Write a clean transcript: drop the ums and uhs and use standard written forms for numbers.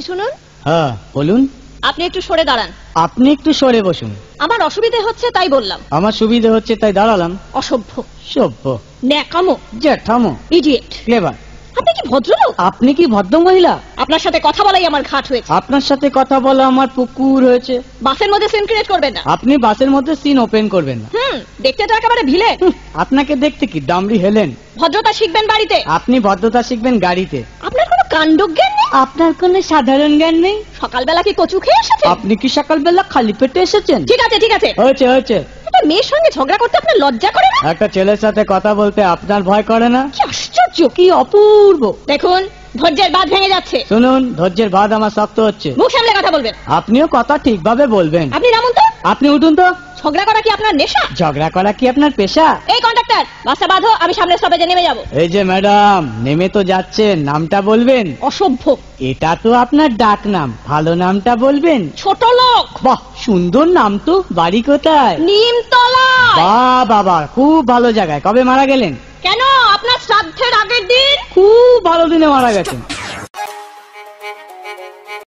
শুনুন। হ্যাঁ বলুন। আপনি একটু সরে দাঁড়ান। আপনি একটু সরে বসুন। আমার অসুবিধে হচ্ছে তাই বললাম। আমার সুবিধে হচ্ছে তাই দাঁড়ালাম। অসভ্য, সভ্য, ন্যাকামো, জ্যাঠামো, ইডিয়েট। ক্লেভার। আপনি কি ভদ্রলোক? আপনি কি ভদ্র মহিলা? আপনার সাথে কথা বলাই আমার ঘাট হয়েছে। আপনার সাথে কথা বলা আমার পুকুর হয়েছে। বাসের মধ্যে সিন ক্রিয়েট করবেন না। আপনি বাসের মধ্যে সিন ওপেন করবেন না। দেখতে তো একেবারে ভিলে। আপনাকে দেখতে কি ডামরি হেলেন? ভদ্রতা শিখবেন বাড়িতে। আপনি ভদ্রতা শিখবেন গাড়িতে। আপনার কোনো কাণ্ডজ্ঞান নেই। আপনার কোনো সাধারণ জ্ঞান নেই। সকালবেলা কি কচু খেয়ে এসেছেন? আপনি কি সকালবেলা খালি পেটে এসেছেন? ঠিক আছে ঠিক আছে, হয়েছে হয়েছে। একটা মেয়ের সঙ্গে ঝগড়া করতে আপনার লজ্জা করে না? একটা ছেলের সাথে কথা বলতে আপনার ভয় করে না? কি আশ্চর্য, কি অপূর্ব। দেখুন ধৈর্যের বাঁধ ভেঙে যাচ্ছে। শুনুন, ধৈর্যের বাঁধ আমার শক্ত হচ্ছে। মুখ সামলে কথা বলবেন। আপনিও কথা ঠিকভাবে বলবেন। আপনি নামুন তো। আপনি উঠুন তো। ঝগড়া করা কি আপনার নেশা? ঝগড়া করা কি আপনার পেশা? এই কন্ডাক্টর, বাসটা বাঁধো, আমি সামনের স্টপেজে নেমে যাব। এই যে ম্যাডাম, নেমে তো যাচ্ছেন, নামটা বলবেন। অসভ্য। এটা তো আপনার ডাক নাম, ভালো নামটা বলবেন। ছোট লোক। বাহ, সুন্দর নাম তো। বাড়ি কোথায়? নিমতলা। বাহ বাবা, খুব ভালো জায়গায়। কবে মারা গেলেন? কেন, আপনার শ্রাদ্ধের আগের দিন। খুব ভালো দিনে মারা গেছেন।